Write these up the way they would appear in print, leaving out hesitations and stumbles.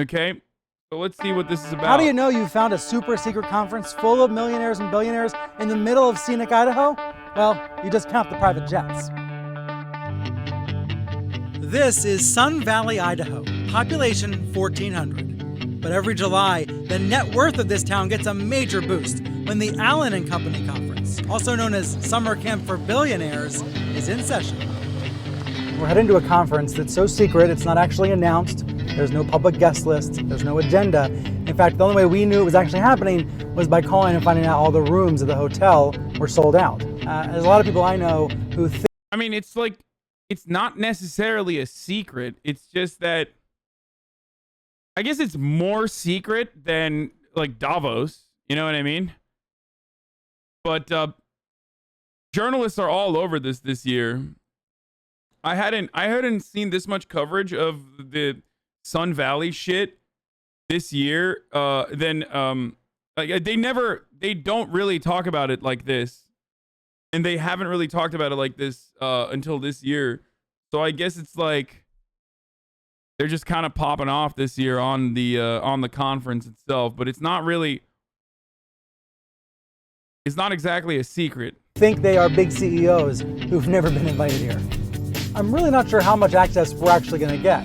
Okay, so let's see what this is about. How do you know you found a super secret conference full of millionaires and billionaires in the middle of scenic Idaho? Well, you just count the private jets. This is Sun Valley, Idaho, population 1,400. But every July, the net worth of this town gets a major boost when the Allen and Company Conference, also known as Summer Camp for Billionaires, is in session. We're heading to a conference that's so secret it's not actually announced. There's no public guest list, there's no agenda. In fact, the only way we knew it was actually happening was by calling and finding out all the rooms at the hotel were sold out. There's a lot of people I know who think... I mean, it's like, it's not necessarily a secret. It's just that, I guess it's more secret than like Davos. You know what I mean? But journalists are all over this year. I hadn't seen this much coverage of the Sun Valley shit this year. Like they don't really talk about it like this. And they haven't really talked about it like this until this year. So I guess it's like they're just kind of popping off this year on the conference itself, but it's not exactly a secret. Think they are big CEOs who've never been invited here. I'm really not sure how much access we're actually going to get.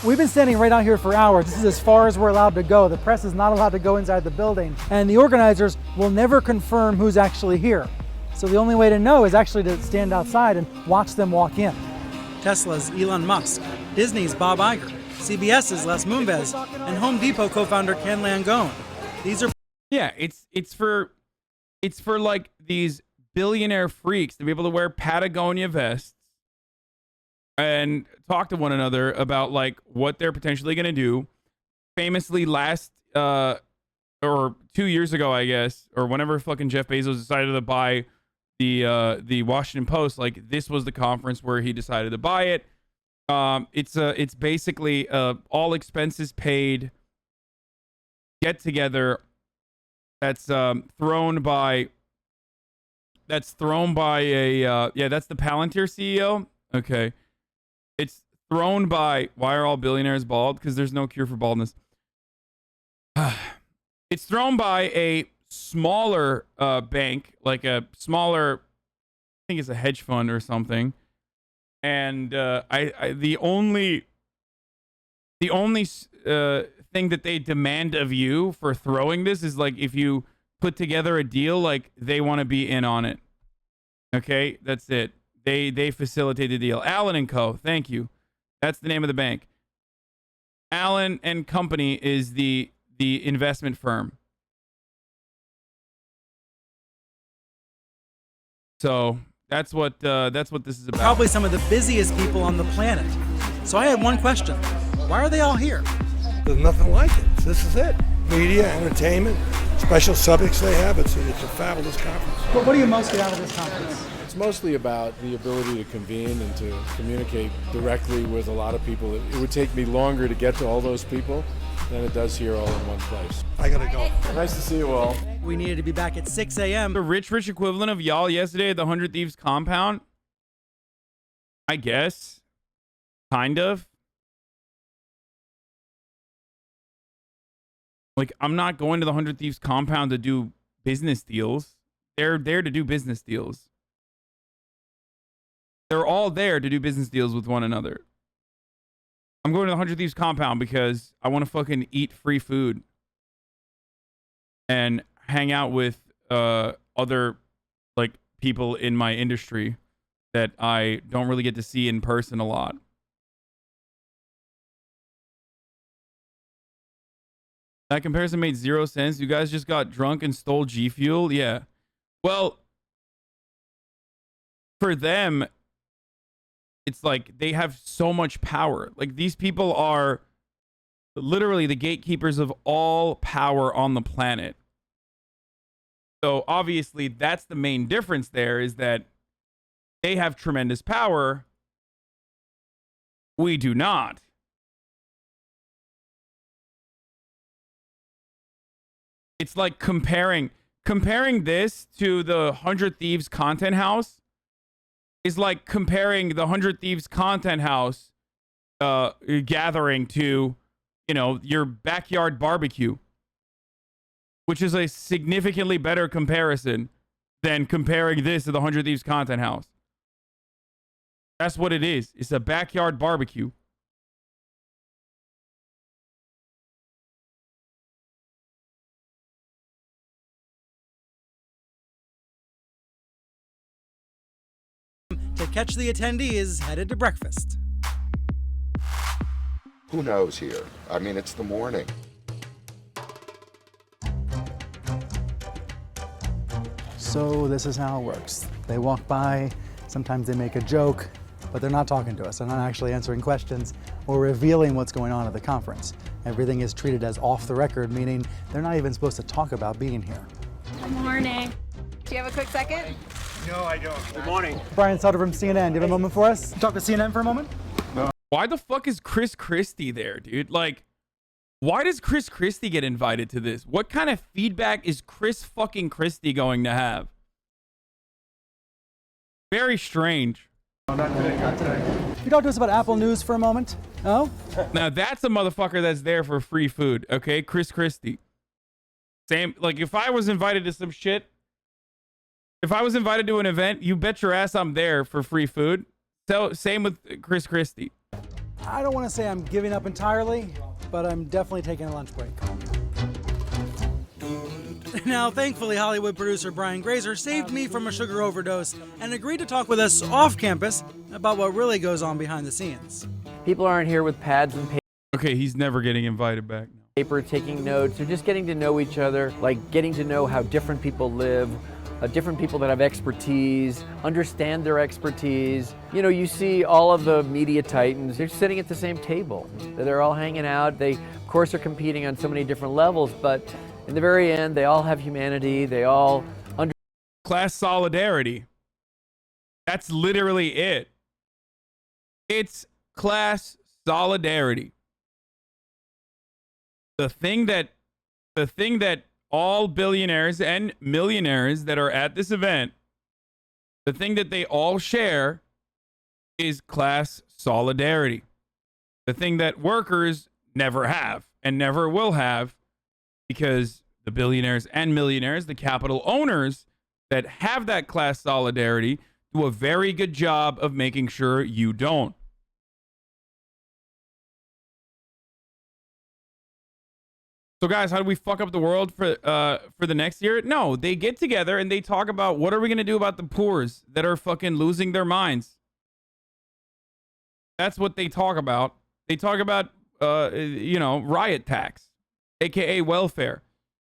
We've been standing right out here for hours. This is as far as we're allowed to go. The press is not allowed to go inside the building, and the organizers will never confirm who's actually here. So the only way to know is actually to stand outside and watch them walk in. Tesla's Elon Musk, Disney's Bob Iger, CBS's Les Moonves, and Home Depot co-founder Ken Langone. These are... Yeah, it's for like these billionaire freaks to be able to wear Patagonia vests and talk to one another about like what they're potentially going to do. Famously last or 2 years ago, I guess, or whenever fucking Jeff Bezos decided to buy the Washington Post, like this was the conference where he decided to buy it. It's basically all expenses paid get together that's thrown by a that's the Palantir CEO. Okay. It's thrown by, why are all billionaires bald? Because there's no cure for baldness. It's thrown by a smaller bank, like a smaller, I think it's a hedge fund or something. And the only thing that they demand of you for throwing this is like if you put together a deal, like they want to be in on it. Okay, that's it. They facilitate the deal. Allen and Co. Thank you. That's the name of the bank. Allen and Company is the investment firm. So that's what this is about. Probably some of the busiest people on the planet. So I had one question: why are they all here? There's nothing like it. This is it. Media, entertainment, special subjects they have. It's a fabulous conference. But what do you most get out of this conference? It's mostly about the ability to convene and to communicate directly with a lot of people. It would take me longer to get to all those people than it does here all in one place. I gotta go. Nice to see you all. We needed to be back at 6 a.m. The rich equivalent of y'all yesterday at the 100 Thieves compound? I guess. Kind of. Like, I'm not going to the 100 Thieves compound to do business deals. They're there to do business deals. They're all there to do business deals with one another. I'm going to the 100 Thieves compound because I want to fucking eat free food and hang out with other like people in my industry that I don't really get to see in person a lot. That comparison made 0 sense. You guys just got drunk and stole G Fuel? Yeah. Well, for them, it's like they have so much power. Like these people are literally the gatekeepers of all power on the planet. So obviously that's the main difference there, is that they have tremendous power. We do not. It's like comparing this to the 100 Thieves content house is like comparing the 100 Thieves content house gathering to, you know, your backyard barbecue, which is a significantly better comparison than comparing this to the 100 Thieves Content House. That's what it is. It's a backyard barbecue. To catch the attendees headed to breakfast. Who knows here? I mean, it's the morning. So this is how it works. They walk by, sometimes they make a joke, but they're not talking to us. They're not actually answering questions or revealing what's going on at the conference. Everything is treated as off the record, meaning they're not even supposed to talk about being here. Good morning. Do you have a quick second? No, I don't. Good morning. Brian Sutter from CNN, do you have a moment for us? Talk to CNN for a moment? Why the fuck is Chris Christie there, dude? Like, why does Chris Christie get invited to this? What kind of feedback is Chris fucking Christie going to have? Very strange. Not today. Can you talk to us about Apple News for a moment? Oh? Now that's a motherfucker that's there for free food, okay? Chris Christie. Same, like if I was invited to some shit, if I was invited to an event, you bet your ass I'm there for free food. So same with Chris Christie. I don't want to say I'm giving up entirely, but I'm definitely taking a lunch break. Now, thankfully, Hollywood producer Brian Grazer saved me from a sugar overdose and agreed to talk with us off campus about what really goes on behind the scenes. People aren't here with pads and Okay, he's never getting invited back. paper, taking notes. They're just getting to know each other, like getting to know how different people live, different people that have expertise, understand their expertise. You know, you see all of the media titans, they're sitting at the same table. They're all hanging out. They, of course, are competing on so many different levels, but in the very end, they all have humanity. They all Class solidarity. That's literally it. It's class solidarity. The thing that all billionaires and millionaires that are at this event, the thing that they all share is class solidarity. The thing that workers never have and never will have, because the billionaires and millionaires, the capital owners that have that class solidarity, do a very good job of making sure you don't. So guys, how do we fuck up the world for the next year? No, they get together and they talk about what are we going to do about the poors that are fucking losing their minds. That's what they talk about. They talk about you know, riot tax, aka welfare.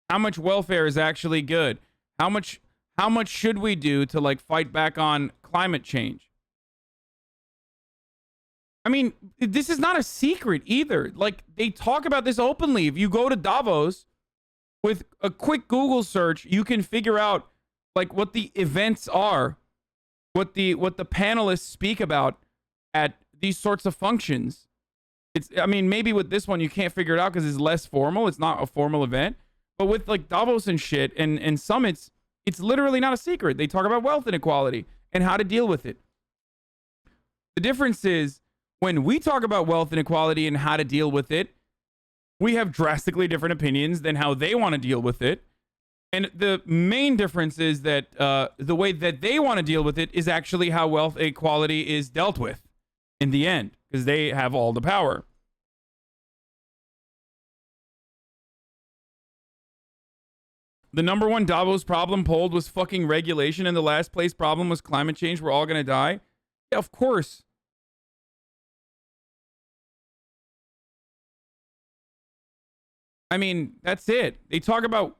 How much welfare is actually good? How much should we do to like fight back on climate change? I mean, this is not a secret either. Like, they talk about this openly. If you go to Davos with a quick Google search, you can figure out like what the events are, what the panelists speak about at these sorts of functions. I mean, maybe with this one you can't figure it out because it's less formal. It's not a formal event. But with like Davos and shit and summits, it's literally not a secret. They talk about wealth inequality and how to deal with it. The difference is, when we talk about wealth inequality and how to deal with it, we have drastically different opinions than how they want to deal with it. And the main difference is that the way that they want to deal with it is actually how wealth equality is dealt with in the end, because they have all the power. The number one Davos problem polled was fucking regulation, and the last place problem was climate change. We're all going to die. Yeah, of course. I mean, that's it. They talk about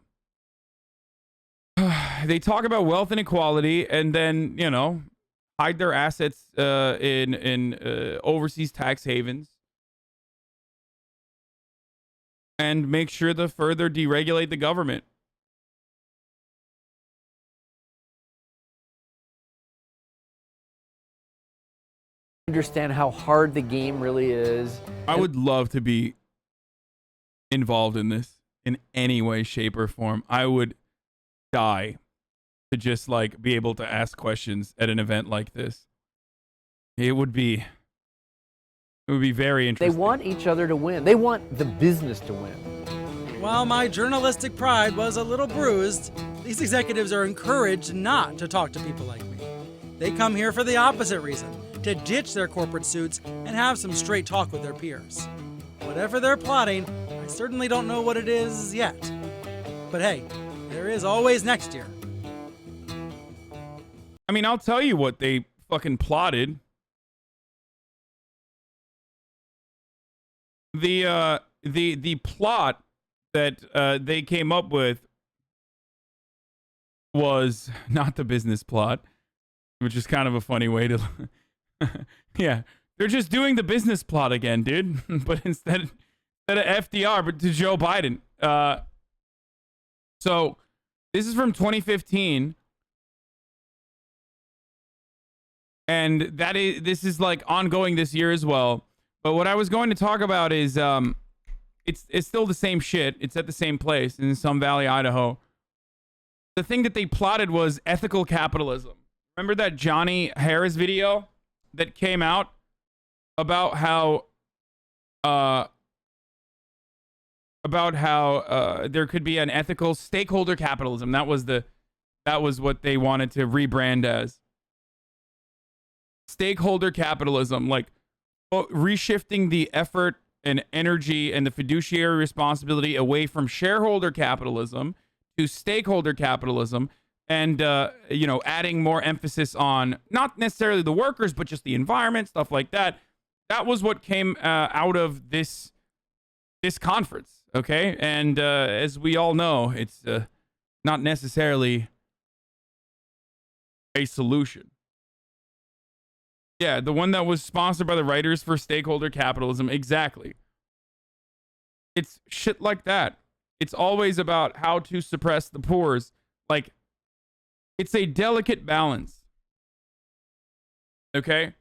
wealth inequality and then, you know, hide their assets in overseas tax havens and make sure to further deregulate the government. understand how hard the game really is. I would love to be involved in this in any way, shape, or form. I would die to just like be able to ask questions at an event like this. It would be It would be very They interesting. want each other to win. They want the business to win. While my journalistic pride was a little bruised, these executives are encouraged not to talk to people like me. They come here for the opposite reason, to ditch their corporate suits and have some straight talk with their peers. Whatever they're plotting, I certainly don't know what it is yet. But hey, there is always next year. I mean, I'll tell you what they fucking plotted. The plot that they came up with was not the business plot, which is kind of a funny way to yeah, they're just doing the business plot again, dude. But instead of FDR, but to Joe Biden. So this is from 2015, and this is like ongoing this year as well. But what I was going to talk about is it's still the same shit. It's at the same place in Sun Valley, Idaho. The thing that they plotted was ethical capitalism. Remember that Johnny Harris video that came out about how there could be an ethical stakeholder capitalism. That was what they wanted to rebrand as. Stakeholder capitalism, like reshifting the effort and energy and the fiduciary responsibility away from shareholder capitalism to stakeholder capitalism, and adding more emphasis on not necessarily the workers, but just the environment, stuff like that. That was what came out of this conference, okay? And as we all know, it's not necessarily a solution. Yeah, the one that was sponsored by the Writers for Stakeholder Capitalism, exactly. It's shit like that. It's always about how to suppress the pores. Like, it's a delicate balance. Okay?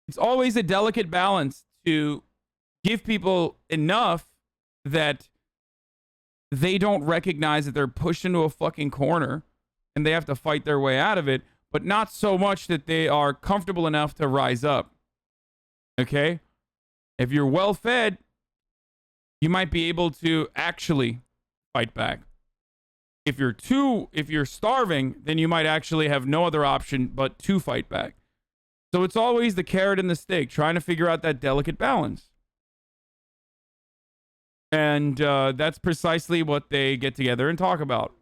It's always a delicate balance to give people enough that they don't recognize that they're pushed into a fucking corner and they have to fight their way out of it, but not so much that they are comfortable enough to rise up. Okay? If you're well fed, you might be able to actually fight back. If you're starving, then you might actually have no other option but to fight back. So it's always the carrot and the stick, trying to figure out that delicate balance. And that's precisely what they get together and talk about.